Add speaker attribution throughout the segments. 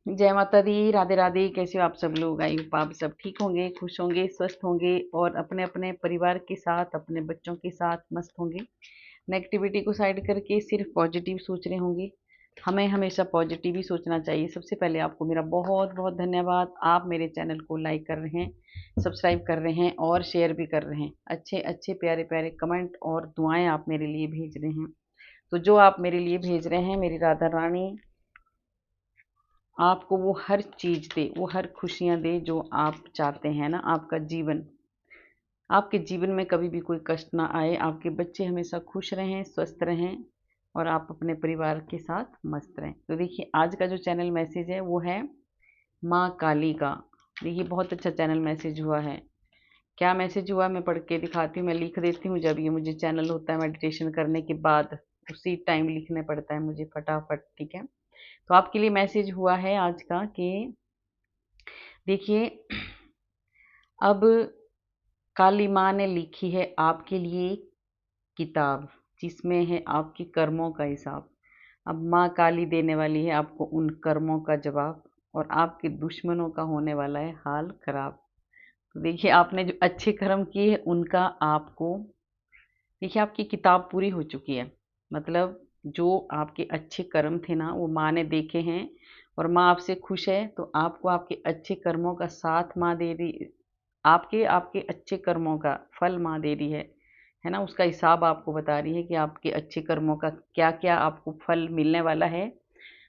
Speaker 1: जय माता दी, राधे राधे। कैसे हो आप सब लोग? आई होप आप सब ठीक होंगे, खुश होंगे, स्वस्थ होंगे और अपने अपने परिवार के साथ, अपने बच्चों के साथ मस्त होंगे। नेगेटिविटी को साइड करके सिर्फ पॉजिटिव सोच रहे होंगे। हमें हमेशा पॉजिटिव ही सोचना चाहिए। सबसे पहले आपको मेरा बहुत बहुत धन्यवाद। आप मेरे चैनल को लाइक कर रहे हैं, सब्सक्राइब कर रहे हैं और शेयर भी कर रहे हैं। अच्छे अच्छे प्यारे प्यारे कमेंट और दुआएं आप मेरे लिए भेज रहे हैं। तो जो आप मेरे लिए भेज रहे हैं, मेरी राधा रानी आपको वो हर चीज़ दे, वो हर खुशियाँ दे जो आप चाहते हैं ना। आपके जीवन में कभी भी कोई कष्ट ना आए, आपके बच्चे हमेशा खुश रहें, स्वस्थ रहें और आप अपने परिवार के साथ मस्त रहें। तो देखिए, आज का जो चैनल मैसेज है वो है माँ काली का। देखिए, बहुत अच्छा चैनल मैसेज हुआ है। क्या मैसेज हुआ मैं पढ़ के दिखाती हूँ। मैं लिख देती हूँ, जब ये मुझे चैनल होता है मेडिटेशन करने के बाद उसी टाइम लिखने पड़ता है मुझे फटाफट, ठीक है। तो आपके लिए मैसेज हुआ है आज का कि देखिए, अब काली माँ ने लिखी है आपके लिए किताब, जिसमें है आपके कर्मों का हिसाब। अब माँ काली देने वाली है आपको उन कर्मों का जवाब और आपके दुश्मनों का होने वाला है हाल खराब। तो देखिए, आपने जो अच्छे कर्म किए हैं उनका आपको, देखिए आपकी किताब पूरी हो चुकी है। मतलब जो आपके अच्छे कर्म थे ना, वो माँ ने देखे हैं और माँ आपसे खुश है। तो आपको आपके अच्छे कर्मों का साथ माँ दे रही, आपके आपके अच्छे कर्मों का फल माँ दे रही है ना। उसका हिसाब आपको बता रही है कि आपके अच्छे कर्मों का क्या क्या आपको फल मिलने वाला है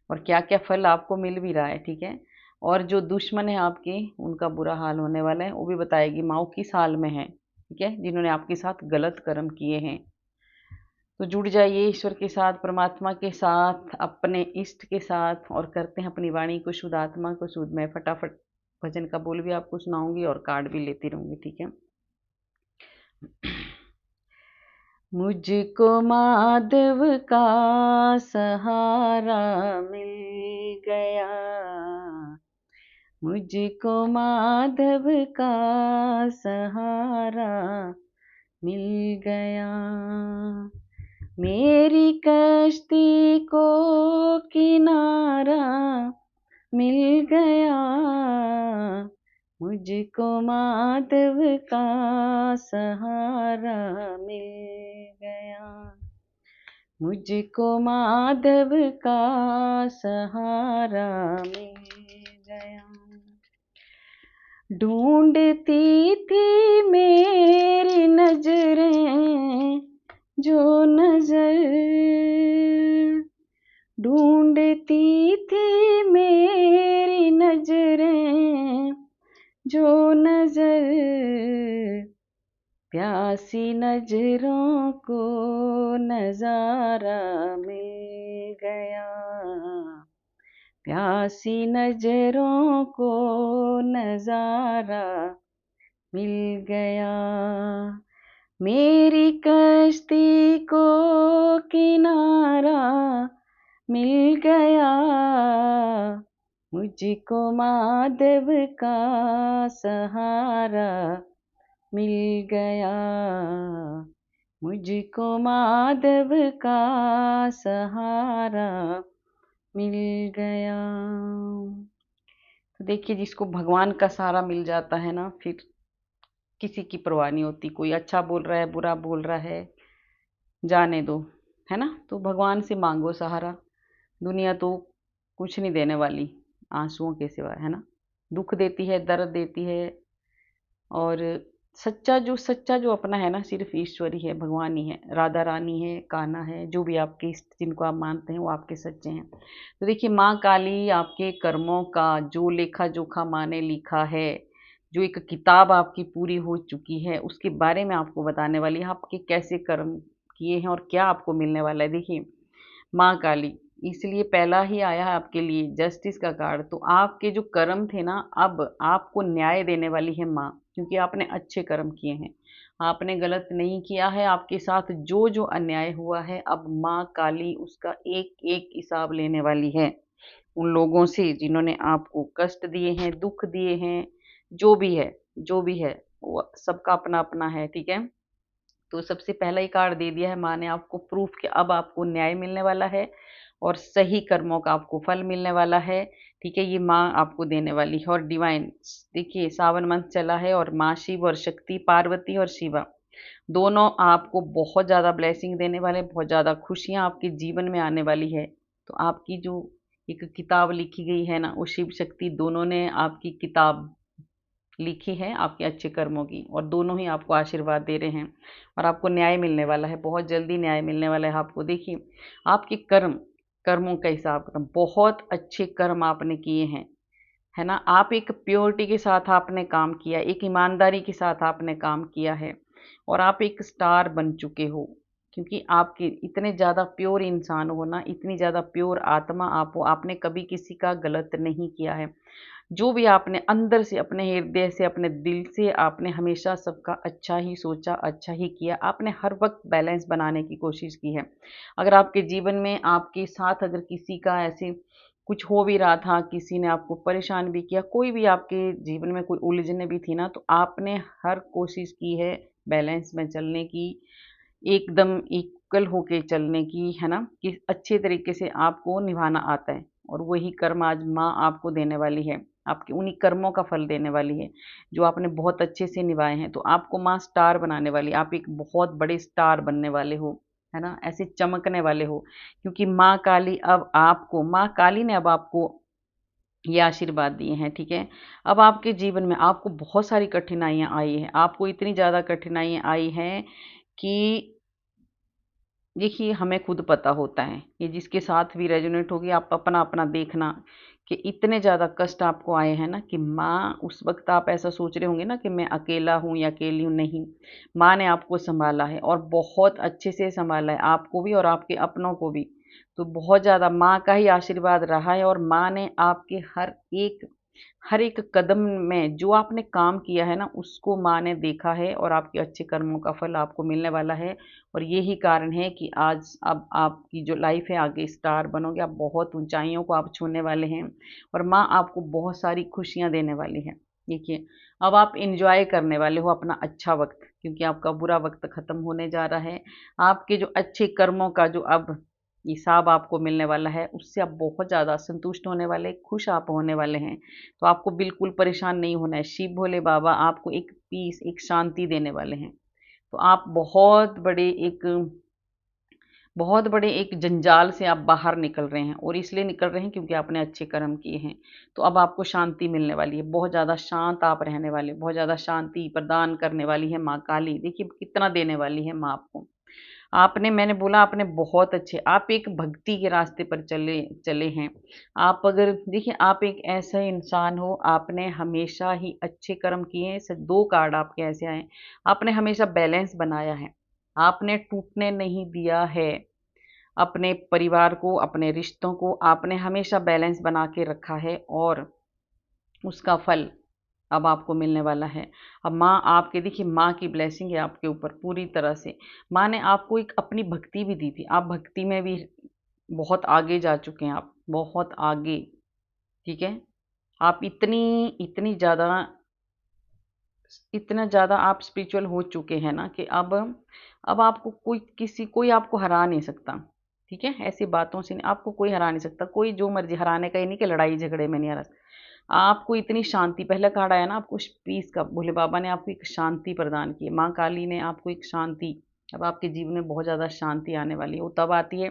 Speaker 1: और क्या क्या फल आपको मिल भी रहा है, ठीक है। और जो दुश्मन है आपके, उनका बुरा हाल होने वाला है, वो भी बताएगी माँ किस हाल में है, ठीक है, जिन्होंने आपके साथ गलत कर्म किए हैं। तो जुड़ जाइए ईश्वर के साथ, परमात्मा के साथ, अपने इष्ट के साथ और करते हैं अपनी वाणी को शुद्ध, आत्मा को शुद्ध। मैं फटाफट भजन का बोल भी आपको सुनाऊंगी और कार्ड भी लेती रहूंगी, ठीक है। मुझको माधव का सहारा मिल गया, मुझको माधव का सहारा मिल गया। मेरी कश्ती को किनारा मिल गया, मुझको माधव का सहारा मिल गया, मुझको माधव का सहारा मिल गया। ढूंढती थी मेरी नजरें जो नजर, ढूंढती थी मेरी नजरें जो नजर, प्यासी नजरों को नजारा मिल गया, प्यासी नजरों को नजारा मिल गया। मेरी कश्ती को किनारा मिल गया, मुझको माधव का सहारा मिल गया, मुझको माधव का सहारा मिल गया। तो देखिए, जिसको भगवान का सहारा मिल जाता है ना, फिर किसी की परवाह नहीं होती। कोई अच्छा बोल रहा है, बुरा बोल रहा है, जाने दो, है ना। तो भगवान से मांगो सहारा। दुनिया तो कुछ नहीं देने वाली आंसुओं के सिवा, है ना। दुख देती है, दर्द देती है और सच्चा जो अपना है ना, सिर्फ ईश्वर ही है, भगवान ही है, राधा रानी है, कान्हा है, जो भी आपके इष्ट जिनको आप मानते हैं वो आपके सच्चे हैं। तो देखिए, माँ काली आपके कर्मों का जो लेखा जोखा माँ ने लिखा है, जो एक किताब आपकी पूरी हो चुकी है, उसके बारे में आपको बताने वाली है, आपके कैसे कर्म किए हैं और क्या आपको मिलने वाला है। देखिए, माँ काली इसलिए पहला ही आया है आपके लिए जस्टिस का कार्ड। तो आपके जो कर्म थे ना, अब आपको न्याय देने वाली है माँ, क्योंकि आपने अच्छे कर्म किए हैं, आपने गलत नहीं किया है। आपके साथ जो जो अन्याय हुआ है, अब माँ काली उसका एक एक हिसाब लेने वाली है उन लोगों से जिन्होंने आपको कष्ट दिए हैं, दुख दिए हैं। जो भी है, जो भी है, वो सबका अपना अपना है, ठीक है। तो सबसे पहला ही कार्ड दे दिया है माँ ने आपको, प्रूफ कि अब आपको न्याय मिलने वाला है और सही कर्मों का आपको फल मिलने वाला है। ठीक है, ये माँ आपको देने वाली है। और डिवाइन, देखिए सावन मंथ चला है और माँ शिव और शक्ति, पार्वती और शिवा दोनों आपको बहुत ज़्यादा ब्लेसिंग देने वाले, बहुत ज़्यादा खुशियाँ आपके जीवन में आने वाली है। तो आपकी जो एक किताब लिखी गई है ना, वो शिव शक्ति दोनों ने आपकी किताब लिखी है आपके अच्छे कर्मों की, और दोनों ही आपको आशीर्वाद दे रहे हैं और आपको न्याय मिलने वाला है, बहुत जल्दी न्याय मिलने वाला है आपको। देखिए आपके कर्मों का हिसाब खत्म, बहुत अच्छे कर्म आपने किए हैं, है ना। आप एक प्योरिटी के साथ आपने काम किया, एक ईमानदारी के साथ आपने काम किया है और आप एक स्टार बन चुके हो, क्योंकि आपके इतने ज़्यादा प्योर इंसान हो ना, इतनी ज़्यादा प्योर आत्मा आप हो, आपने कभी किसी का गलत नहीं किया है। जो भी आपने अंदर से, अपने हृदय से, अपने दिल से आपने हमेशा सबका अच्छा ही सोचा, अच्छा ही किया। आपने हर वक्त बैलेंस बनाने की कोशिश की है। अगर आपके जीवन में आपके साथ अगर किसी का ऐसे कुछ हो भी रहा था, किसी ने आपको परेशान भी किया, कोई भी आपके जीवन में कोई उलझने भी थी ना, तो आपने हर कोशिश की है बैलेंस में चलने की, एकदम इक्वल होके चलने की, है ना, कि अच्छे तरीके से आपको निभाना आता है। और वही कर्म आज माँ आपको देने वाली है, आपके उन्हीं कर्मों का फल देने वाली है जो आपने बहुत अच्छे से निभाए हैं। तो आपको माँ स्टार बनाने वाली है, आप एक बहुत बड़े स्टार बनने वाले हो, है ना, ऐसे चमकने वाले हो। क्योंकि माँ काली ने अब आपको ये आशीर्वाद दिए हैं। ठीक है, अब आपके जीवन में आपको बहुत सारी कठिनाइयाँ आई हैं, आपको इतनी ज़्यादा कठिनाइयाँ आई हैं कि देखिए हमें खुद पता होता है, ये जिसके साथ भी रेजोनेट होगी आप अपना अपना देखना, कि इतने ज़्यादा कष्ट आपको आए हैं ना, कि माँ उस वक्त आप ऐसा सोच रहे होंगे ना कि मैं अकेला हूँ या अकेली हूँ, नहीं, माँ ने आपको संभाला है और बहुत अच्छे से संभाला है, आपको भी और आपके अपनों को भी। तो बहुत ज़्यादा माँ का ही आशीर्वाद रहा है और माँ ने आपके हर एक कदम में जो आपने काम किया है ना, उसको माँ ने देखा है और आपके अच्छे कर्मों का फल आपको मिलने वाला है। और यही कारण है कि आज अब आपकी जो लाइफ है, आगे स्टार बनोगे आप, बहुत ऊंचाइयों को आप छूने वाले हैं और माँ आपको बहुत सारी खुशियाँ देने वाली है। देखिए अब आप इंजॉय करने वाले हो अपना अच्छा वक्त, क्योंकि आपका बुरा वक्त खत्म होने जा रहा है। आपके जो अच्छे कर्मों का जो अब हिसाब आपको मिलने वाला है, उससे आप बहुत ज़्यादा संतुष्ट होने वाले, खुश आप होने वाले हैं। तो आपको बिल्कुल परेशान नहीं होना है, शिव भोले बाबा आपको एक पीस, एक शांति देने वाले हैं। तो आप बहुत बड़े एक जंजाल से आप बाहर निकल रहे हैं, और इसलिए निकल रहे हैं क्योंकि आपने अच्छे कर्म किए हैं। तो अब आपको शांति मिलने वाली है, बहुत ज़्यादा शांत आप रहने वाले, बहुत ज़्यादा शांति प्रदान करने वाली है माँ काली। देखिए कितना देने वाली है माँ आपको। आपने, मैंने बोला आपने बहुत अच्छे, आप एक भक्ति के रास्ते पर चले चले हैं। आप अगर देखिए आप एक ऐसा इंसान हो, आपने हमेशा ही अच्छे कर्म किए हैं। सिर्फ 2 कार्ड आपके ऐसे आए हैं, आपने हमेशा बैलेंस बनाया है, आपने टूटने नहीं दिया है। अपने परिवार को, अपने रिश्तों को आपने हमेशा बैलेंस बना के रखा है और उसका फल अब आपको मिलने वाला है। अब माँ आपके, देखिए माँ की ब्लेसिंग है आपके ऊपर पूरी तरह से। माँ ने आपको एक अपनी भक्ति भी दी थी, आप भक्ति में भी बहुत आगे जा चुके हैं, आप बहुत आगे। ठीक है, आप इतना ज़्यादा आप स्पिरिचुअल हो चुके हैं ना, कि अब आपको कोई आपको हरा नहीं सकता। ठीक है, ऐसी बातों से आपको कोई हरा नहीं सकता, कोई जो मर्जी, हराने का ही नहीं कि लड़ाई झगड़े में नहीं हरा। आपको इतनी शांति, पहला कार्ड आया ना आपको पीस का, भोले बाबा ने आपको एक शांति प्रदान की है, माँ काली ने आपको एक शांति। अब आपके जीवन में बहुत ज़्यादा शांति आने वाली है, वो तब आती है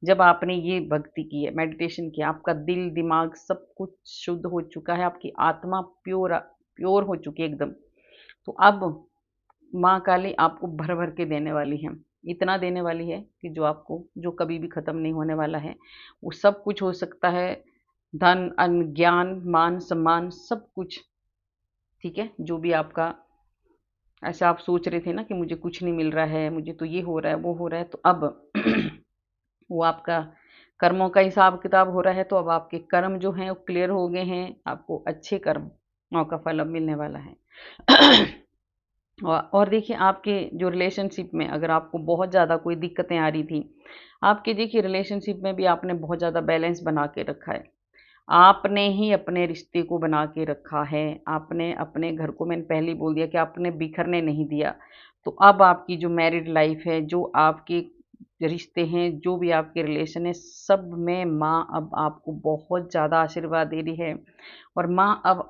Speaker 1: जब आपने ये भक्ति की है, मेडिटेशन किया, आपका दिल दिमाग सब कुछ शुद्ध हो चुका है, आपकी आत्मा प्योर प्योर हो चुकी है एकदम। तो अब माँ काली आपको भर भर के देने वाली है, इतना देने वाली है कि जो कभी भी खत्म नहीं होने वाला है। वो सब कुछ हो सकता है, धन अन्न ज्ञान मान सम्मान सब कुछ। ठीक है, जो भी आपका ऐसा आप सोच रहे थे ना कि मुझे कुछ नहीं मिल रहा है, मुझे तो ये हो रहा है वो हो रहा है, तो अब वो आपका कर्मों का हिसाब किताब हो रहा है। तो अब आपके कर्म जो हैं वो क्लियर हो गए हैं, आपको अच्छे कर्मों का फल अब मिलने वाला है। और देखिए आपके जो रिलेशनशिप में अगर आपको बहुत ज़्यादा कोई दिक्कतें आ रही थी, आपके देखिए रिलेशनशिप में भी आपने बहुत ज़्यादा बैलेंस बना के रखा है, आपने ही अपने रिश्ते को बना के रखा है, आपने अपने घर को, मैंने पहले ही बोल दिया कि आपने बिखरने नहीं दिया। तो अब आपकी जो मैरिड लाइफ है, जो आपकी रिश्ते हैं, जो भी आपके रिलेशन है, सब में माँ अब आपको बहुत ज़्यादा आशीर्वाद दे रही है। और माँ अब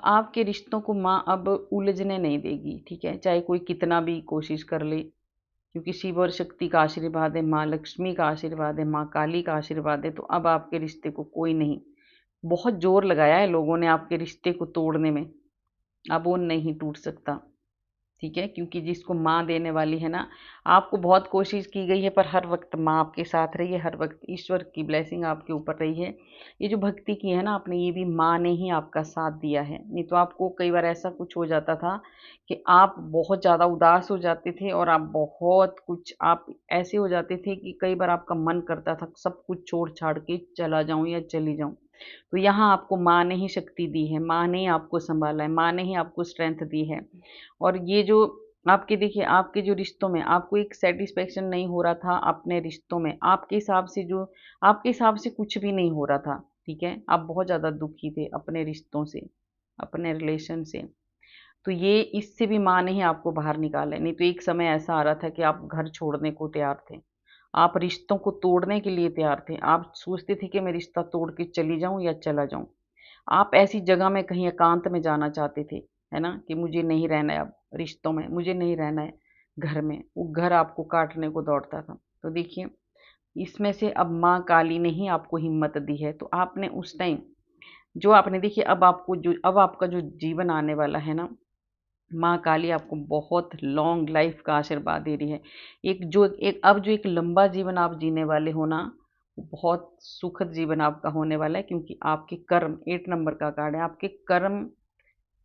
Speaker 1: आपके रिश्तों को माँ अब उलझने नहीं देगी, ठीक है, चाहे कोई कितना भी कोशिश कर ले, क्योंकि शिव और शक्ति का आशीर्वाद है, माँ लक्ष्मी का आशीर्वाद है, माँ काली का आशीर्वाद है। तो अब आपके रिश्ते को कोई नहीं, बहुत जोर लगाया है लोगों ने आपके रिश्ते को तोड़ने में, अब वो नहीं टूट सकता, ठीक है, क्योंकि जिसको माँ देने वाली है ना, आपको बहुत कोशिश की गई है पर हर वक्त माँ आपके साथ रही है, हर वक्त ईश्वर की ब्लेसिंग आपके ऊपर रही है। ये जो भक्ति की है ना आपने, ये भी माँ ने ही आपका साथ दिया है, नहीं तो आपको कई बार ऐसा कुछ हो जाता था कि आप बहुत ज़्यादा उदास हो जाते थे और आप बहुत कुछ आप ऐसे हो जाते थे कि कई बार आपका मन करता था सब कुछ छोड़ छाड़ के चला जाऊं या चली जाऊं। तो यहाँ आपको माँ ने ही शक्ति दी है, माँ ने ही आपको संभाला है, माँ ने ही आपको स्ट्रेंथ दी है। और ये जो आपके देखिए, आपके जो रिश्तों में आपको एक सेटिस्फेक्शन नहीं हो रहा था अपने रिश्तों में, आपके हिसाब से जो आपके हिसाब से कुछ भी नहीं हो रहा था, ठीक है, आप बहुत ज़्यादा दुखी थे अपने रिश्तों से, अपने रिलेशन से। तो ये इससे भी माँ ने ही आपको बाहर निकाला है, नहीं तो एक समय ऐसा आ रहा था कि आप घर छोड़ने को तैयार थे, आप रिश्तों को तोड़ने के लिए तैयार थे, आप सोचते थे कि मैं रिश्ता तोड़ के चली जाऊं या चला जाऊं। आप ऐसी जगह में कहीं एकांत में जाना चाहते थे, है ना, कि मुझे नहीं रहना है अब रिश्तों में, मुझे नहीं रहना है घर में, वो घर आपको काटने को दौड़ता था। तो देखिए, इसमें से अब माँ काली ने ही आपको हिम्मत दी है, तो आपने उस टाइम जो आपने देखिए, अब आपका जो जीवन आने वाला है ना, माँ काली आपको बहुत लॉन्ग लाइफ का आशीर्वाद दे रही है। एक लंबा जीवन आप जीने वाले हो ना, वो बहुत सुखद जीवन आपका होने वाला है, क्योंकि आपके कर्म 8 नंबर का कार्ड है, आपके कर्म,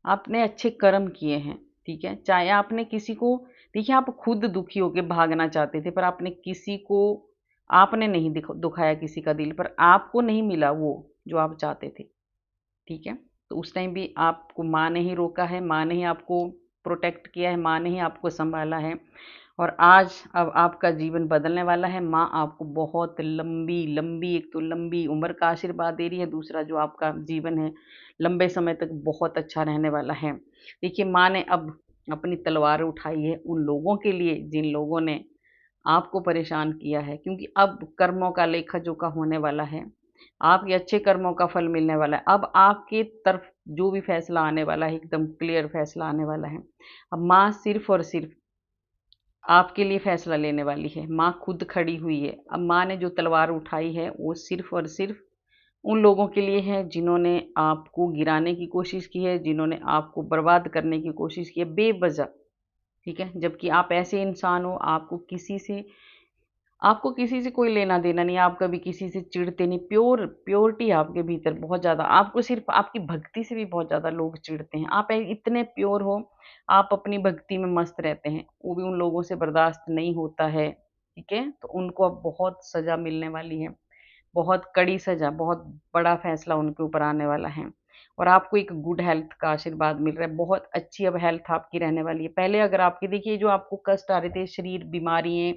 Speaker 1: आपने अच्छे कर्म किए हैं, ठीक है, चाहे आपने किसी को, देखिए आप खुद दुखी होके भागना चाहते थे पर आपने किसी को, आपने नहीं दुखाया किसी का दिल, पर आपको नहीं मिला वो जो आप चाहते थे, ठीक है। तो उस टाइम भी आपको माँ ने ही रोका है, माँ ने ही आपको प्रोटेक्ट किया है, माँ ने ही आपको संभाला है। और आज अब आपका जीवन बदलने वाला है, माँ आपको बहुत लंबी लंबी, एक तो लंबी उम्र का आशीर्वाद दे रही है, दूसरा जो आपका जीवन है लंबे समय तक बहुत अच्छा रहने वाला है। देखिए, माँ ने अब अपनी तलवार उठाई है उन लोगों के लिए जिन लोगों ने आपको परेशान किया है, क्योंकि अब कर्मों का लेखा जोखा होने वाला है, आपके अच्छे कर्मों का फल मिलने वाला है। अब आपके तरफ जो भी फैसला आने वाला है, एकदम क्लियर फैसला आने वाला है। अब माँ सिर्फ और सिर्फ आपके लिए फैसला लेने वाली है, माँ खुद खड़ी हुई है। अब माँ ने जो तलवार उठाई है वो सिर्फ और सिर्फ उन लोगों के लिए है जिन्होंने आपको गिराने की कोशिश की है, जिन्होंने आपको बर्बाद करने की कोशिश की है बेवजह, ठीक है, जबकि आप ऐसे इंसान हो, आपको किसी से कोई लेना देना नहीं, आप कभी किसी से चिढ़ते नहीं, प्योरिटी आपके भीतर बहुत ज़्यादा, आपको सिर्फ आपकी भक्ति से भी बहुत ज़्यादा लोग चिढ़ते हैं, आप इतने प्योर हो, आप अपनी भक्ति में मस्त रहते हैं, वो भी उन लोगों से बर्दाश्त नहीं होता है, ठीक है, तो उनको अब बहुत सज़ा मिलने वाली है, बहुत कड़ी सज़ा, बहुत बड़ा फैसला उनके ऊपर आने वाला है। और आपको एक गुड हेल्थ का आशीर्वाद मिल रहा है, बहुत अच्छी अब हेल्थ आपकी रहने वाली है। पहले अगर आपके देखिए जो आपको कष्ट आ रहे थे, शरीर बीमारियाँ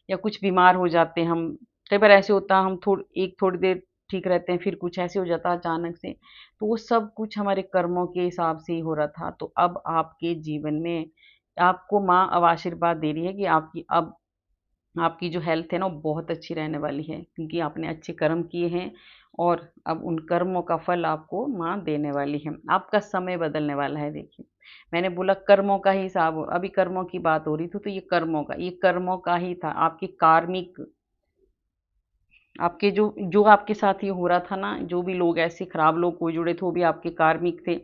Speaker 1: या कुछ बीमार हो जाते हैं हम, कई बार ऐसे होता है हम थोड़ी देर ठीक रहते हैं, फिर कुछ ऐसे हो जाता है अचानक से, तो वो सब कुछ हमारे कर्मों के हिसाब से ही हो रहा था। तो अब आपके जीवन में आपको माँ अब आशीर्वाद दे रही है कि आपकी जो हेल्थ है ना वो बहुत अच्छी रहने वाली है, क्योंकि आपने अच्छे कर्म किए हैं और अब उन कर्मों का फल आपको माँ देने वाली है। आपका समय बदलने वाला है। देखिए, मैंने बोला कर्मों का ही हिसाब, अभी कर्मों की बात हो रही थी, तो ये कर्मों का ही था, आपकी कार्मिक, आपके जो जो आपके साथ ये हो रहा था ना, जो भी लोग ऐसे खराब लोग कोई जुड़े थे वो भी आपके कार्मिक थे,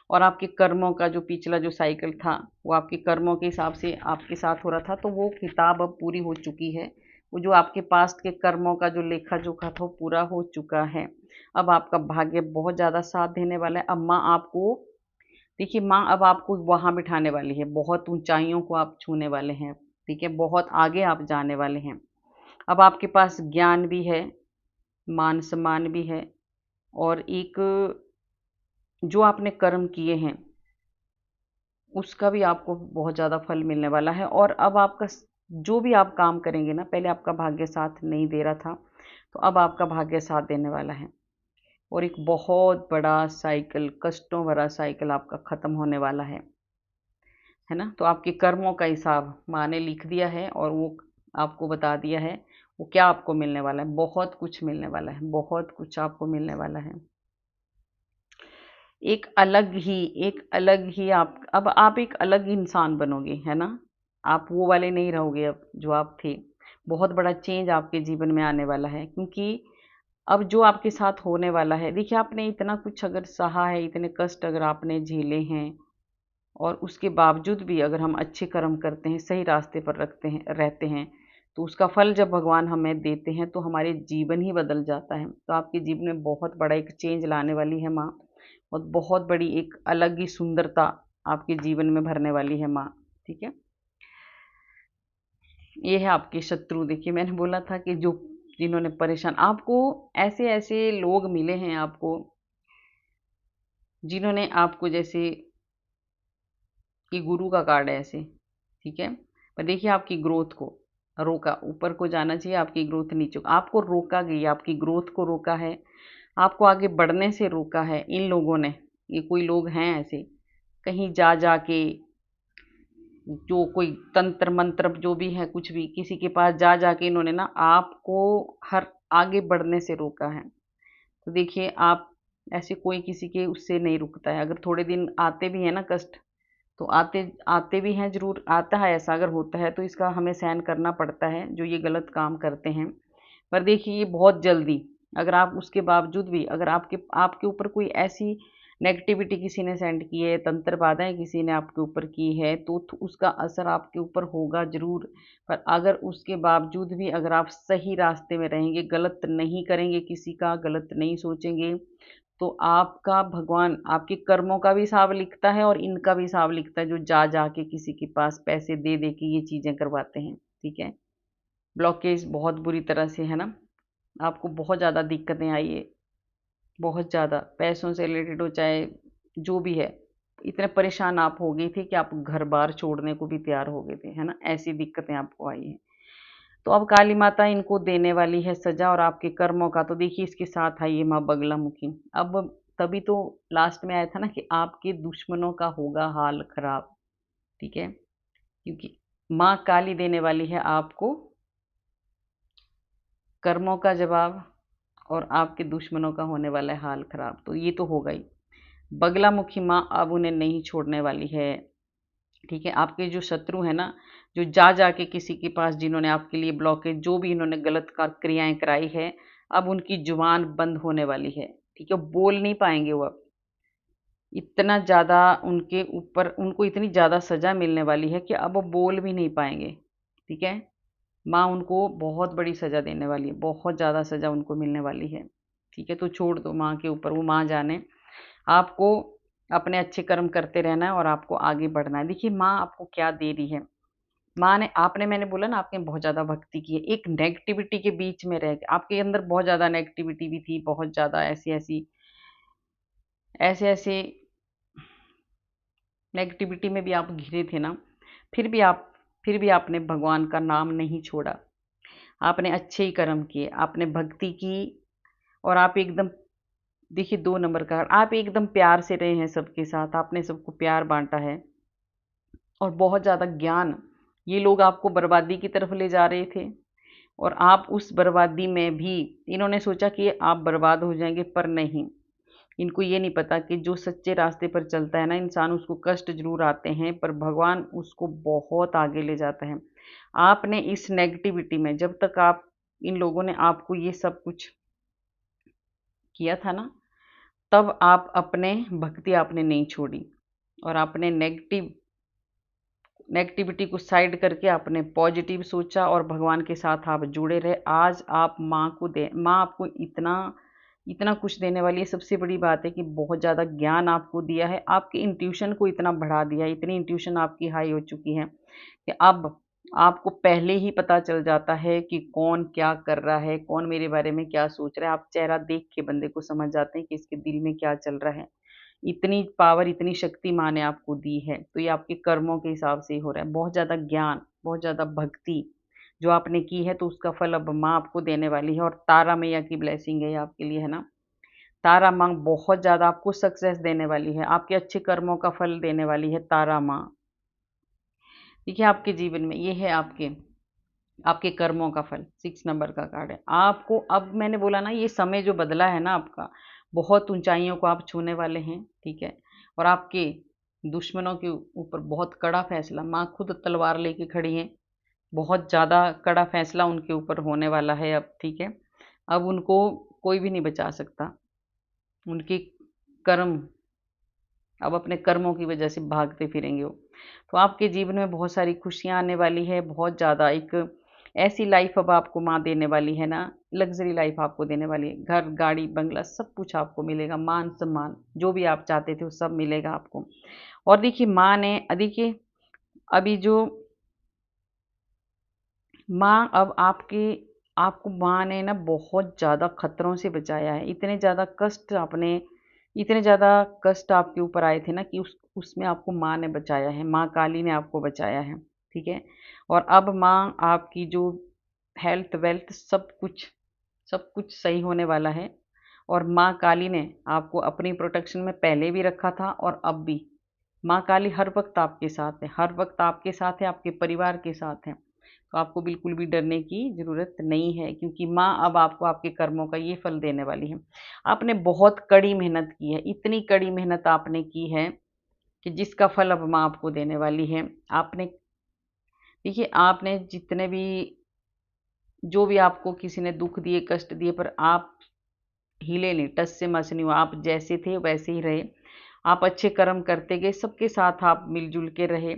Speaker 1: और आपके कर्मों का जो पिछला जो साइकिल था वो आपके कर्मों के हिसाब से आपके साथ हो रहा था, तो वो किताब अब पूरी हो चुकी है, वो जो आपके पास्ट के कर्मों का जो लेखा जोखा था वो पूरा हो चुका है। अब आपका भाग्य बहुत ज़्यादा साथ देने वाला है। अब माँ आपको, देखिए माँ अब आपको वहाँ बिठाने वाली है, बहुत ऊंचाइयों को आप छूने वाले हैं, ठीक है, बहुत आगे आप जाने वाले हैं। अब आपके पास ज्ञान भी है, मान सम्मान भी है, और एक जो आपने कर्म किए हैं उसका भी आपको बहुत ज़्यादा फल मिलने वाला है। और अब आपका जो भी आप काम करेंगे ना, पहले आपका भाग्य साथ नहीं दे रहा था, तो अब आपका भाग्य साथ देने वाला है, और एक बहुत बड़ा साइकिल, कष्टों भरा साइकिल आपका ख़त्म होने वाला है। है ना। तो आपके कर्मों का हिसाब माँ ने लिख दिया है और वो आपको बता दिया है वो क्या आपको मिलने वाला है। बहुत कुछ मिलने वाला है, बहुत कुछ आपको मिलने वाला है। एक अलग ही आप, अब आप एक अलग इंसान बनोगे, है ना। आप वो वाले नहीं रहोगे अब जो आप थे। बहुत बड़ा चेंज आपके जीवन में आने वाला है, क्योंकि अब जो आपके साथ होने वाला है, देखिए आपने इतना कुछ अगर सहा है, इतने कष्ट अगर आपने झेले हैं, और उसके बावजूद भी अगर हम अच्छे कर्म करते हैं, सही रास्ते पर रखते हैं रहते हैं, तो उसका फल जब भगवान हमें देते हैं तो हमारे जीवन ही बदल जाता है। तो आपके जीवन में बहुत बड़ा एक चेंज लाने वाली है माँ, और बहुत बड़ी एक अलग ही सुंदरता आपके जीवन में भरने वाली है माँ। ठीक है। ये है आपके शत्रु। देखिए मैंने बोला था कि जो जिन्होंने परेशान आपको, ऐसे ऐसे लोग मिले हैं आपको जिन्होंने आपको, जैसे कि गुरु का कार्ड है ऐसे, ठीक है। पर देखिए आपकी ग्रोथ को रोका, ऊपर को जाना चाहिए, आपकी ग्रोथ नीचे आपको रोका गई, आपकी ग्रोथ को रोका है, आपको आगे बढ़ने से रोका है इन लोगों ने। ये कोई लोग हैं ऐसे, कहीं जा जा के, जो कोई तंत्र मंत्र जो भी है, कुछ भी किसी के पास जा जा के इन्होंने ना आपको हर आगे बढ़ने से रोका है। तो देखिए आप, ऐसे कोई किसी के उससे नहीं रुकता है। अगर थोड़े दिन आते भी हैं ना कष्ट, तो आते आते भी हैं, ज़रूर आता है ऐसा। अगर होता है तो इसका हमें सहन करना पड़ता है, जो ये गलत काम करते हैं। पर देखिए ये बहुत जल्दी, अगर आप उसके बावजूद भी, अगर आपके आपके ऊपर कोई ऐसी नेगेटिविटी किसी ने सेंड की है, तंत्र बाधाएं किसी ने आपके ऊपर की है, तो उसका असर आपके ऊपर होगा ज़रूर। पर अगर उसके बावजूद भी अगर आप सही रास्ते में रहेंगे, गलत नहीं करेंगे, किसी का गलत नहीं सोचेंगे, तो आपका भगवान आपके कर्मों का भी हिसाब लिखता है और इनका भी हिसाब लिखता है, जो जा जा के किसी के पास पैसे दे दे के ये चीज़ें करवाते हैं। ठीक है। ब्लॉकेज बहुत बुरी तरह से, है ना। आपको बहुत ज़्यादा दिक्कतें आई है, बहुत ज़्यादा पैसों से रिलेटेड हो, चाहे जो भी है। इतने परेशान आप हो गए थे कि आप घर बार छोड़ने को भी तैयार हो गए थे, है ना। ऐसी दिक्कतें आपको आई हैं। तो अब काली माता इनको देने वाली है सजा, और आपके कर्मों का तो देखिए इसके साथ आई है माँ बगलामुखी। अब तभी तो लास्ट में आया था ना कि आपके दुश्मनों का होगा हाल खराब। ठीक है। क्योंकि माँ काली देने वाली है आपको कर्मों का जवाब, और आपके दुश्मनों का होने वाला है हाल खराब। तो ये तो होगा ही। बगलामुखी माँ अब उन्हें नहीं छोड़ने वाली है। ठीक है। आपके जो शत्रु है ना, जो जा जा के किसी के पास, जिन्होंने आपके लिए ब्लॉकेज, जो भी इन्होंने गलत क्रियाएं कराई है, अब उनकी जुबान बंद होने वाली है। ठीक है। बोल नहीं पाएंगे वो अब। इतना ज़्यादा उनके ऊपर, उनको इतनी ज़्यादा सज़ा मिलने वाली है कि अब वो बोल भी नहीं पाएंगे। ठीक है। माँ उनको बहुत बड़ी सज़ा देने वाली है, बहुत ज़्यादा सज़ा उनको मिलने वाली है। ठीक है। तो छोड़ दो माँ के ऊपर, वो माँ जाने। आपको अपने अच्छे कर्म करते रहना है और आपको आगे बढ़ना है। देखिए माँ आपको क्या दे रही है। माँ ने, आपने, मैंने बोला ना आपने बहुत ज़्यादा भक्ति की है, एक नेगेटिविटी के बीच में रह के, आपके अंदर बहुत ज़्यादा नेगेटिविटी भी थी, बहुत ज़्यादा ऐसे ऐसे नेगेटिविटी में भी आप घिरे थे ना। फिर भी आप फिर भी आपने भगवान का नाम नहीं छोड़ा। आपने अच्छे ही कर्म किए, आपने भक्ति की, और आप एकदम, देखिए 2 नंबर का, आप एकदम प्यार से रहे हैं सबके साथ, आपने सबको प्यार बांटा है, और बहुत ज़्यादा ज्ञान। ये लोग आपको बर्बादी की तरफ ले जा रहे थे, और आप उस बर्बादी में भी, इन्होंने सोचा कि आप बर्बाद हो जाएंगे, पर नहीं। इनको ये नहीं पता कि जो सच्चे रास्ते पर चलता है ना इंसान, उसको कष्ट जरूर आते हैं, पर भगवान उसको बहुत आगे ले जाता है। आपने इस नेगेटिविटी में, जब तक आप, इन लोगों ने आपको ये सब कुछ किया था ना, तब आप अपने भक्ति आपने नहीं छोड़ी, और आपने नेगेटिविटी को साइड करके आपने पॉजिटिव सोचा, और भगवान के साथ आप जुड़े रहे। आज आप माँ को दे, माँ आपको इतना इतना कुछ देने वाली है। सबसे बड़ी बात है कि बहुत ज़्यादा ज्ञान आपको दिया है, आपके इंट्यूशन को इतना बढ़ा दिया है, इतनी इंट्यूशन आपकी हाई हो चुकी है कि अब आपको पहले ही पता चल जाता है कि कौन क्या कर रहा है, कौन मेरे बारे में क्या सोच रहा है। आप चेहरा देख के बंदे को समझ जाते हैं कि इसके दिल में क्या चल रहा है। इतनी पावर, इतनी शक्ति माँ ने आपको दी है, तो ये आपके कर्मों के हिसाब से ही हो रहा है। बहुत ज़्यादा ज्ञान, बहुत ज़्यादा भक्ति जो आपने की है, तो उसका फल अब माँ आपको देने वाली है। और तारा मैया की ब्लेसिंग है ये आपके लिए, है ना। तारा माँ बहुत ज़्यादा आपको सक्सेस देने वाली है, आपके अच्छे कर्मों का फल देने वाली है तारा माँ। देखिए आपके जीवन में ये है आपके आपके कर्मों का फल। 6 नंबर का कार्ड है। आपको अब मैंने बोला ना, ये समय जो बदला है ना आपका, बहुत ऊंचाइयों को आप छूने वाले हैं, ठीक है। और आपके दुश्मनों के ऊपर बहुत कड़ा फैसला, माँ खुद तलवार लेके खड़ी हैं, बहुत ज़्यादा कड़ा फैसला उनके ऊपर होने वाला है अब, ठीक है। अब उनको कोई भी नहीं बचा सकता। उनके कर्म, अब अपने कर्मों की वजह से भागते फिरेंगे वो। तो आपके जीवन में बहुत सारी खुशियाँ आने वाली है, बहुत ज़्यादा एक ऐसी लाइफ अब आपको माँ देने वाली है ना, लग्जरी लाइफ आपको देने वाली है। घर, गाड़ी, बंगला सब कुछ आपको मिलेगा, मान सम्मान जो भी आप चाहते थे वो सब मिलेगा आपको। और देखिए माँ ने देखिए अभी जो माँ अब आपके आपको माँ ने ना बहुत ज़्यादा खतरों से बचाया है। इतने ज़्यादा कष्ट आपके ऊपर आए थे ना कि उसमें आपको माँ ने बचाया है, माँ काली ने आपको बचाया है, ठीक है। और अब माँ आपकी जो हेल्थ वेल्थ सब कुछ सही होने वाला है। और माँ काली ने आपको अपनी प्रोटेक्शन में पहले भी रखा था और अब भी। माँ काली हर वक्त आपके साथ है, हर वक्त आपके साथ है, आपके परिवार के साथ है। तो आपको बिल्कुल भी डरने की ज़रूरत नहीं है, क्योंकि माँ अब आपको आपके कर्मों का ये फल देने वाली है। आपने बहुत कड़ी मेहनत की है, इतनी कड़ी मेहनत आपने की है कि जिसका फल अब माँ आपको देने वाली है। आपने देखिए आपने जितने भी जो भी आपको किसी ने दुख दिए, कष्ट दिए, पर आप हिले नहीं, टस से मस नहीं हुआ। आप जैसे थे वैसे ही रहे। आप अच्छे कर्म करते गए, सबके साथ आप मिलजुल के रहे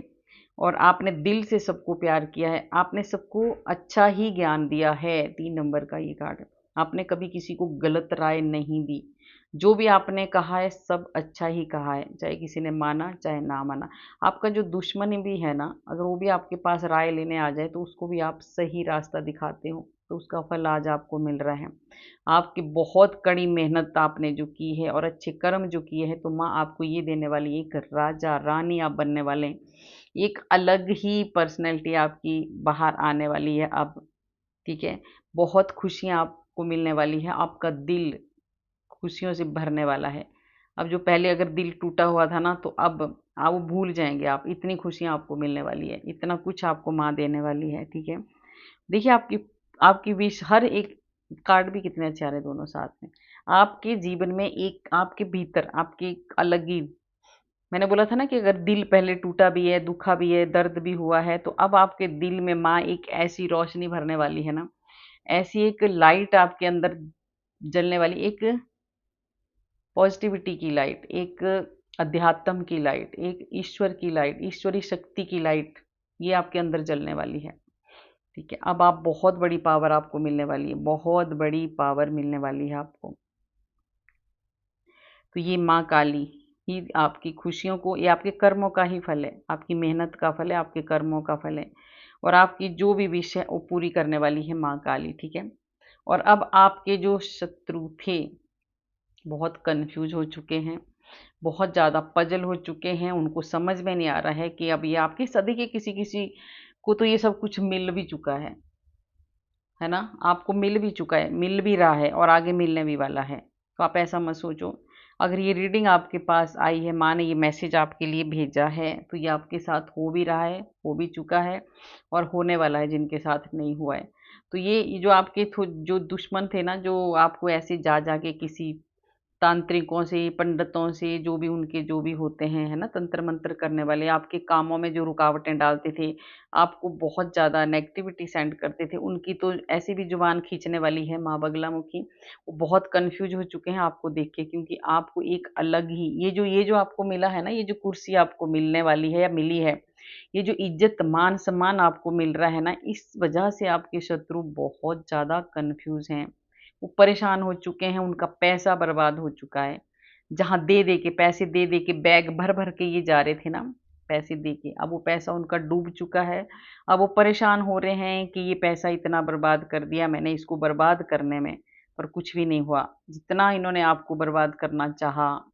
Speaker 1: और आपने दिल से सबको प्यार किया है। आपने सबको अच्छा ही ज्ञान दिया है। 3 नंबर का ये कार्ड है। आपने कभी किसी को गलत राय नहीं दी। जो भी आपने कहा है सब अच्छा ही कहा है, चाहे किसी ने माना चाहे ना माना। आपका जो दुश्मन भी है ना, अगर वो भी आपके पास राय लेने आ जाए तो उसको भी आप सही रास्ता दिखाते हो, तो उसका फल आज आपको मिल रहा है। आपकी बहुत कड़ी मेहनत आपने जो की है और अच्छे कर्म जो किए हैं, तो माँ आपको ये देने वाली है, एक राजा रानी आप बनने वाले हैं। एक अलग ही पर्सनैलिटी आपकी बाहर आने वाली है अब, ठीक है। बहुत खुशियाँ आपको मिलने वाली है, आपका दिल खुशियों से भरने वाला है। अब जो पहले अगर दिल टूटा हुआ था ना, तो अब आप वो भूल जाएँगे आप, इतनी खुशियाँ आपको मिलने वाली है, इतना कुछ आपको माँ देने वाली है, ठीक है। देखिए आपकी आपकी विश हर एक कार्ड भी कितने अच्छे आ रहे हैं दोनों साथ में। आपके जीवन में एक आपके भीतर आपकी एक अलग ही, मैंने बोला था ना कि अगर दिल पहले टूटा भी है, दुखा भी है, दर्द भी हुआ है, तो अब आपके दिल में माँ एक ऐसी रोशनी भरने वाली है ना, ऐसी एक लाइट आपके अंदर जलने वाली, एक पॉजिटिविटी की लाइट, एक अध्यात्म की लाइट, एक ईश्वर की लाइट, ईश्वरी शक्ति की लाइट, ये आपके अंदर जलने वाली है, ठीक है। अब आप बहुत बड़ी पावर आपको मिलने वाली है, बहुत बड़ी पावर मिलने वाली है आपको। तो ये माँ काली ही आपकी खुशियों को, ये आपके कर्मों का ही फल है, आपकी मेहनत का फल है, आपके कर्मों का फल है। और आपकी जो भी विश है वो पूरी करने वाली है माँ काली, ठीक है। और अब आपके जो शत्रु थे बहुत कंफ्यूज हो चुके हैं, बहुत ज़्यादा पजल हो चुके हैं, उनको समझ में नहीं आ रहा है कि अब ये आपकी सदी के किसी किसी को तो ये सब कुछ मिल भी चुका है ना? आपको मिल भी चुका है, मिल भी रहा है और आगे मिलने भी वाला है। तो आप ऐसा मत सोचो। अगर ये रीडिंग आपके पास आई है, माँ ने ये मैसेज आपके लिए भेजा है, तो ये आपके साथ हो भी रहा है, हो भी चुका है और होने वाला है जिनके साथ नहीं हुआ है। तो ये जो आपके जो दुश्मन थे ना, जो आपको ऐसे जा के किसी तांत्रिकों से, पंडितों से, जो भी उनके जो भी होते हैं, है ना, तंत्र मंत्र करने वाले, आपके कामों में जो रुकावटें डालते थे, आपको बहुत ज़्यादा नेगेटिविटी सेंड करते थे, उनकी तो ऐसी भी जुबान खींचने वाली है माँ बगलामुखी। वो बहुत कन्फ्यूज हो चुके हैं आपको देख के, क्योंकि आपको एक अलग ही ये जो आपको मिला है ना, ये जो कुर्सी आपको मिलने वाली है या मिली है, ये जो इज्जत मान सम्मान आपको मिल रहा है ना, इस वजह से आपके शत्रु बहुत ज़्यादा कन्फ्यूज हैं। वो परेशान हो चुके हैं, उनका पैसा बर्बाद हो चुका है। जहाँ दे-दे के पैसे दे-दे के बैग भर-भर के ये जा रहे थे ना, पैसे दे के, अब वो पैसा उनका डूब चुका है। अब वो परेशान हो रहे हैं कि ये पैसा इतना बर्बाद कर दिया मैंने इसको बर्बाद करने में, पर कुछ भी नहीं हुआ। जितना इन्होंने आपको बर्बाद करना चाहा,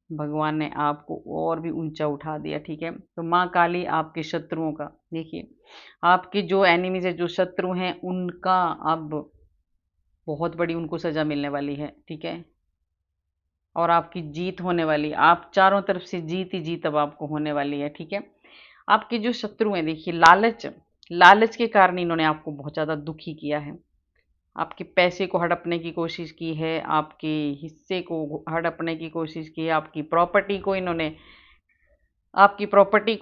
Speaker 1: भगवान ने आपको और भी ऊँचा उठा दिया, ठीक है? तो माँ काली आपके शत्रुओं का, देखिए, आपके जो एनिमीज़ हैं, जो शत्रु हैं, उनका अब बहुत बड़ी उनको सज़ा मिलने वाली है, ठीक है? और आपकी जीत होने वाली है। आप चारों तरफ से जीत ही जीत अब आपको होने वाली है, ठीक है? आपके जो शत्रु हैं देखिए, लालच लालच के कारण इन्होंने आपको बहुत ज़्यादा दुखी किया है। आपके पैसे को हड़पने की कोशिश की है, आपके हिस्से को हड़पने की कोशिश की है, आपकी प्रॉपर्टी को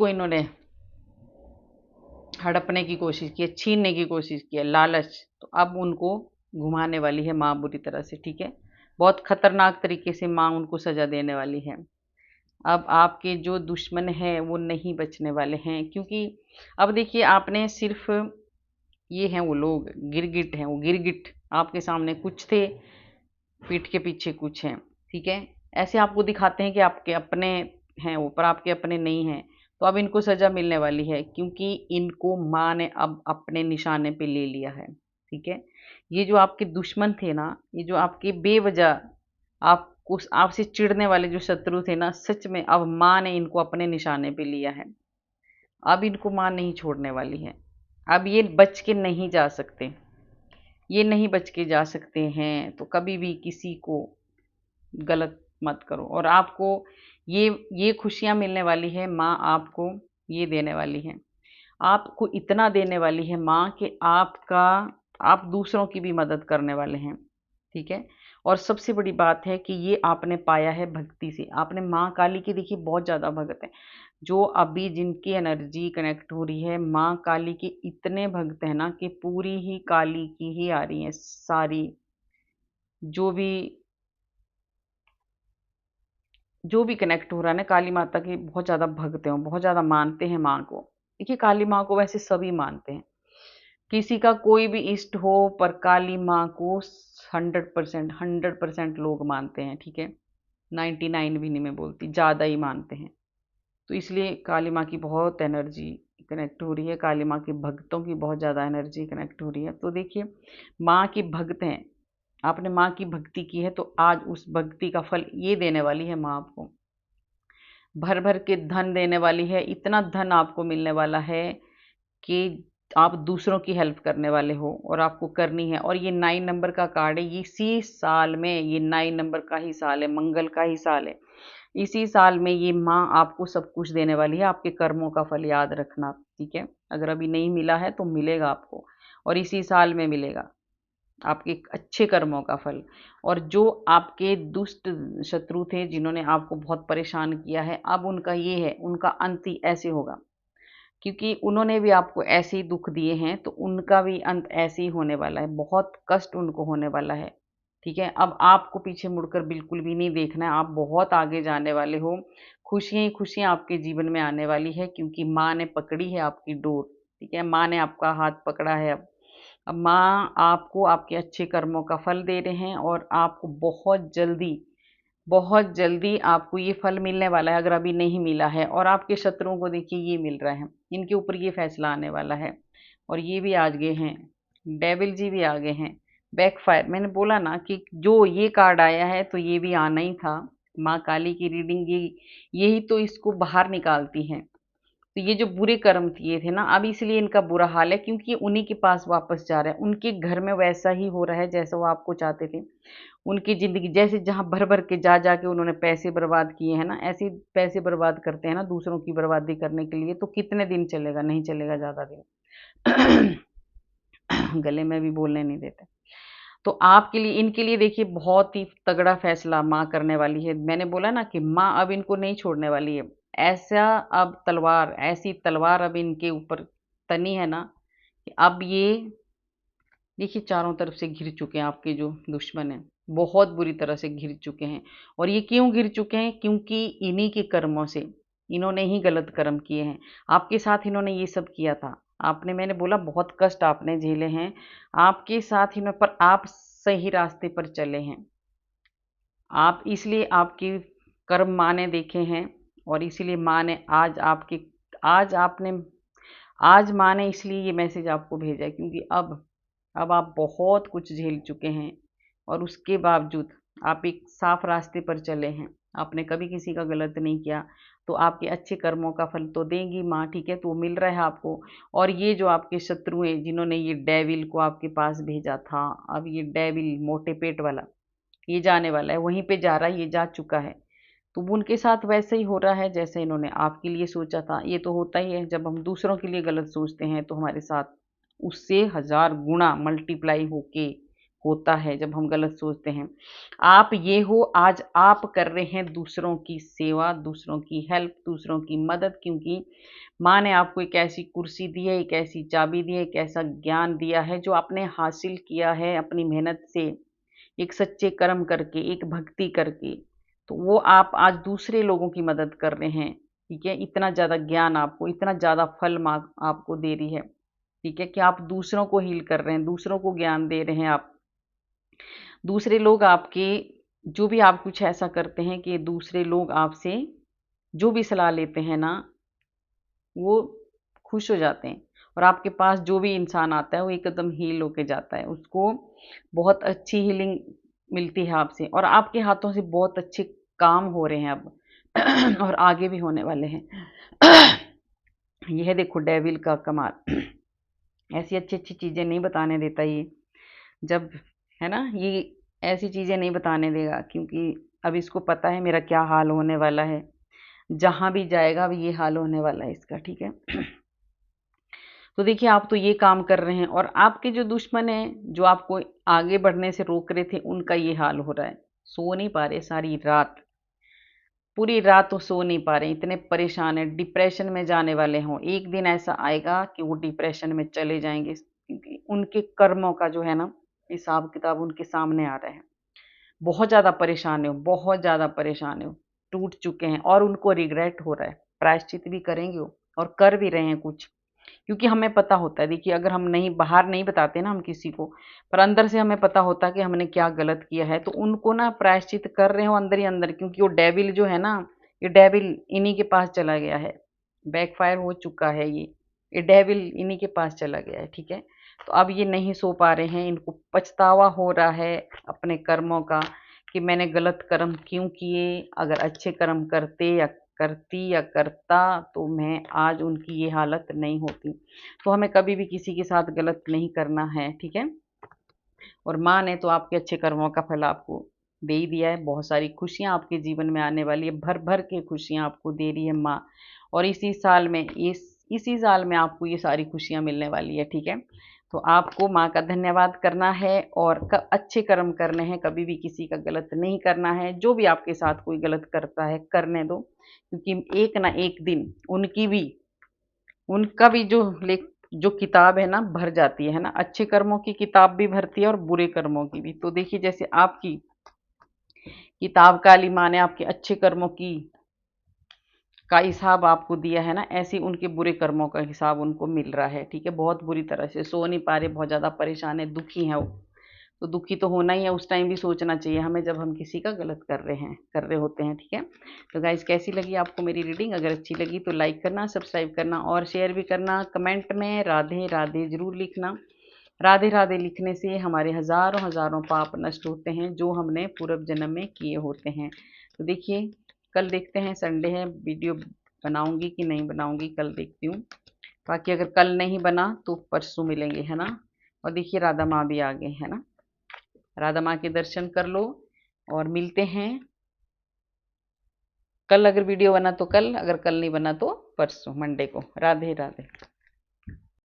Speaker 1: इन्होंने हड़पने की कोशिश की है, छीनने की कोशिश की है, लालच। तो अब उनको घुमाने वाली है माँ बुरी तरह से, ठीक है। बहुत खतरनाक तरीके से माँ उनको सजा देने वाली है। अब आपके जो दुश्मन हैं वो नहीं बचने वाले हैं, क्योंकि अब देखिए आपने सिर्फ, ये हैं वो लोग गिरगिट हैं, वो गिरगिट आपके सामने कुछ थे, पीठ के पीछे कुछ हैं, ठीक है। ऐसे आपको दिखाते हैं कि आपके अपने हैं वो, पर आपके अपने नहीं हैं। तो अब इनको सजा मिलने वाली है, क्योंकि इनको माँ ने अब अपने निशाने पे ले लिया है, ठीक है। ये जो आपके दुश्मन थे ना, ये जो आपके बेवजह आपको आपसे चिढ़ने वाले जो शत्रु थे ना, सच में अब माँ ने इनको अपने निशाने पे लिया है। अब इनको माँ नहीं छोड़ने वाली है। अब ये बच के नहीं जा सकते, ये नहीं बच के जा सकते हैं। तो कभी भी किसी को गलत मत करो। और आपको ये खुशियाँ मिलने वाली है, माँ आपको ये देने वाली है, आपको इतना देने वाली है माँ कि आप दूसरों की भी मदद करने वाले हैं, ठीक है। और सबसे बड़ी बात है कि ये आपने पाया है भक्ति से। आपने माँ काली की देखिए बहुत ज़्यादा भगत है, जो अभी जिनकी एनर्जी कनेक्ट हो रही है, माँ काली के इतने भक्त हैं ना कि पूरी ही काली की ही आ रही हैं सारी। जो भी जो भी कनेक्ट हो रहा है ना, काली माता के बहुत ज़्यादा भक्त हैं, बहुत ज़्यादा मानते हैं माँ को। देखिए काली माँ को वैसे सभी मानते हैं, किसी का कोई भी इष्ट हो, पर काली माँ को 100% लोग मानते हैं, ठीक है। 99 भी नहीं मैं बोलती, ज़्यादा ही मानते हैं। तो इसलिए काली माँ की बहुत एनर्जी कनेक्ट हो रही है, काली माँ के भक्तों की बहुत ज़्यादा एनर्जी कनेक्ट हो रही है। तो देखिए माँ के भक्त हैं, आपने माँ की भक्ति की है, तो आज उस भक्ति का फल ये देने वाली है माँ आपको। भर भर के धन देने वाली है, इतना धन आपको मिलने वाला है कि आप दूसरों की हेल्प करने वाले हो, और आपको करनी है। और ये 9 नंबर का कार्ड है, इसी साल में, ये 9 नंबर का ही साल है, मंगल का ही साल है। इसी साल में ये माँ आपको सब कुछ देने वाली है, आपके कर्मों का फल याद रखना, ठीक है। अगर अभी नहीं मिला है तो मिलेगा आपको, और इसी साल में मिलेगा आपके अच्छे कर्मों का फल। और जो आपके दुष्ट शत्रु थे, जिन्होंने आपको बहुत परेशान किया है, अब उनका ये है, उनका अंत ही ऐसे होगा, क्योंकि उन्होंने भी आपको ऐसे ही दुख दिए हैं, तो उनका भी अंत ऐसे ही होने वाला है, बहुत कष्ट उनको होने वाला है, ठीक है। अब आपको पीछे मुड़कर बिल्कुल भी नहीं देखना है, आप बहुत आगे जाने वाले हो, खुशियाँ ही खुशियाँ आपके जीवन में आने वाली है, क्योंकि माँ ने पकड़ी है आपकी डोर, ठीक है। माँ ने आपका हाथ पकड़ा है अब माँ आपको आपके अच्छे कर्मों का फल दे रहे हैं, और आपको बहुत जल्दी आपको ये फल मिलने वाला है, अगर अभी नहीं मिला है। और आपके शत्रुओं को देखिए ये मिल रहा है, इनके ऊपर ये फैसला आने वाला है। और ये भी आ गए हैं, डेविल जी भी आ गए हैं, बैकफायर। मैंने बोला ना कि जो ये कार्ड आया है तो ये भी आना ही था। माँ काली की रीडिंग यही तो इसको बाहर निकालती है। तो ये जो बुरे कर्म किए थे ना, अब इसलिए इनका बुरा हाल है, क्योंकि उन्हीं के पास वापस जा रहा है, उनके घर में वैसा ही हो रहा है जैसा वो आपको चाहते थे। उनकी ज़िंदगी जैसे, जहाँ भर-भर के जा के उन्होंने पैसे बर्बाद किए हैं ना, ऐसे ही पैसे बर्बाद करते हैं ना दूसरों की बर्बादी करने के लिए, तो कितने दिन चलेगा? नहीं चलेगा ज़्यादा दिन। गले में भी बोलने नहीं देते। तो आपके लिए, इनके लिए देखिए बहुत ही तगड़ा फैसला माँ करने वाली है। मैंने बोला ना कि माँ अब इनको नहीं छोड़ने वाली है। ऐसी तलवार अब इनके ऊपर तनी है ना, कि अब ये देखिए चारों तरफ से घिर चुके हैं, आपके जो दुश्मन हैं, बहुत बुरी तरह से घिर चुके हैं। और ये क्यों घिर चुके हैं? क्योंकि इन्हीं के कर्मों से, इन्होंने ही गलत कर्म किए हैं। आपके साथ इन्होंने ये सब किया था। आपने, मैंने बोला बहुत कष्ट आपने झेले हैं, आपके साथ इन्होंने, पर आप सही रास्ते पर चले हैं। आप इसलिए आपकी कर्म माँ ने देखे हैं, और इसीलिए माँ ने आज आपने आज माँ ने इसलिए ये मैसेज आपको भेजा है, क्योंकि अब आप बहुत कुछ झेल चुके हैं, और उसके बावजूद आप एक साफ रास्ते पर चले हैं। आपने कभी किसी का गलत नहीं किया, तो आपके अच्छे कर्मों का फल तो देंगी माँ, ठीक है। तो वो मिल रहा है आपको। और ये जो आपके शत्रु हैं, जिन्होंने ये डेविल को आपके पास भेजा था, अब ये डेविल मोटे पेट वाला, ये जाने वाला है, वहीं पे जा रहा है, ये जा चुका है। तो वो उनके साथ वैसे ही हो रहा है जैसे इन्होंने आपके लिए सोचा था। ये तो होता ही है, जब हम दूसरों के लिए गलत सोचते हैं तो हमारे साथ उससे 1000 गुना मल्टीप्लाई होके होता है जब हम गलत सोचते हैं। आप ये हो, आज आप कर रहे हैं दूसरों की सेवा, दूसरों की हेल्प, दूसरों की मदद, क्योंकि माँ ने आपको एक ऐसी कुर्सी दी है, एक ऐसी चाबी दी है, एक ऐसा ज्ञान दिया है जो आपने हासिल किया है अपनी मेहनत से, एक सच्चे कर्म करके, एक भक्ति करके। तो वो आप आज दूसरे लोगों की मदद कर रहे हैं, ठीक है? इतना ज़्यादा ज्ञान आपको, इतना ज़्यादा फल माँ आपको दे रही है, ठीक है? कि आप दूसरों को हील कर रहे हैं, दूसरों को ज्ञान दे रहे हैं आप। दूसरे लोग आपके, जो भी आप कुछ ऐसा करते हैं कि दूसरे लोग आपसे जो भी सलाह लेते हैं ना, वो खुश हो जाते हैं, और आपके पास जो भी इंसान आता है वो एकदम हील होके जाता है, उसको बहुत अच्छी हीलिंग मिलती है आपसे, और आपके हाथों से बहुत अच्छे काम हो रहे हैं अब और आगे भी होने वाले हैं। यह देखो डेविल का कमाल, ऐसी अच्छी अच्छी चीज़ें नहीं बताने देता ये, जब है ना, ये ऐसी चीज़ें नहीं बताने देगा, क्योंकि अब इसको पता है मेरा क्या हाल होने वाला है। जहाँ भी जाएगा अब ये हाल होने वाला है इसका, ठीक है? तो देखिए, आप तो ये काम कर रहे हैं, और आपके जो दुश्मन हैं, जो आपको आगे बढ़ने से रोक रहे थे, उनका ये हाल हो रहा है। सो नहीं पा रहे सारी रात, पूरी रात तो सो नहीं पा रहे, इतने परेशान हैं, डिप्रेशन में जाने वाले हों। एक दिन ऐसा आएगा कि वो डिप्रेशन में चले जाएंगे, क्योंकि उनके कर्मों का जो है ना हिसाब किताब उनके सामने आ रहा है। बहुत ज़्यादा परेशान है वो, बहुत ज़्यादा परेशान है वो, टूट चुके हैं, और उनको रिग्रेट हो रहा है। प्रायश्चित भी करेंगे वो, और कर भी रहे हैं कुछ, क्योंकि हमें पता होता है। देखिए, अगर हम नहीं, बाहर नहीं बताते ना हम किसी को, पर अंदर से हमें पता होता है कि हमने क्या गलत किया है, तो उनको ना प्रायश्चित कर रहे हो अंदर ही अंदर, क्योंकि वो डेविल जो है ना, ये डेविल इन्हीं के पास चला गया है, बैकफायर हो चुका है ये डेविल इन्हीं के पास चला गया है, ठीक है? तो अब ये नहीं सो पा रहे हैं, इनको पछतावा हो रहा है अपने कर्मों का, कि मैंने गलत कर्म क्यों किए। अगर अच्छे कर्म करते या करती या करता तो मैं आज उनकी ये हालत नहीं होती। तो हमें कभी भी किसी के साथ गलत नहीं करना है, ठीक है? और माँ ने तो आपके अच्छे कर्मों का फल आपको दे ही दिया है। बहुत सारी खुशियाँ आपके जीवन में आने वाली है, भर भर के खुशियाँ आपको दे रही है माँ, और इसी साल में आपको ये सारी खुशियाँ मिलने वाली है, ठीक है? तो आपको माँ का धन्यवाद करना है, और अच्छे कर्म करने हैं, कभी भी किसी का गलत नहीं करना है। जो भी आपके साथ कोई गलत करता है करने दो, क्योंकि एक ना एक दिन उनका भी जो किताब है ना भर जाती है ना, अच्छे कर्मों की किताब भी भरती है और बुरे कर्मों की भी। तो देखिए, जैसे आपकी किताब काली माँ ने आपके अच्छे कर्मों की का हिसाब आपको दिया है ना, ऐसे ही उनके बुरे कर्मों का हिसाब उनको मिल रहा है, ठीक है? बहुत बुरी तरह से सो नहीं पा रहे, बहुत ज़्यादा परेशान है, दुखी है वो। तो दुखी तो होना ही है, उस टाइम भी सोचना चाहिए हमें जब हम किसी का गलत कर रहे होते हैं, ठीक है? तो गाइज, कैसी लगी आपको मेरी रीडिंग? अगर अच्छी लगी तो लाइक करना, सब्सक्राइब करना और शेयर भी करना। कमेंट में राधे राधे ज़रूर लिखना। राधे राधे लिखने से हमारे हज़ारों हज़ारों पाप नष्ट होते हैं जो हमने पूर्व जन्म में किए होते हैं। तो देखिए, कल देखते हैं, संडे है, वीडियो बनाऊंगी कि नहीं बनाऊंगी, कल देखती हूँ। बाकी अगर कल नहीं बना तो परसों मिलेंगे, है ना? और देखिए, राधा माँ भी आ गए, है ना? राधा माँ के दर्शन कर लो, और मिलते हैं कल। अगर वीडियो बना तो कल, अगर कल नहीं बना तो परसों मंडे को। राधे राधे।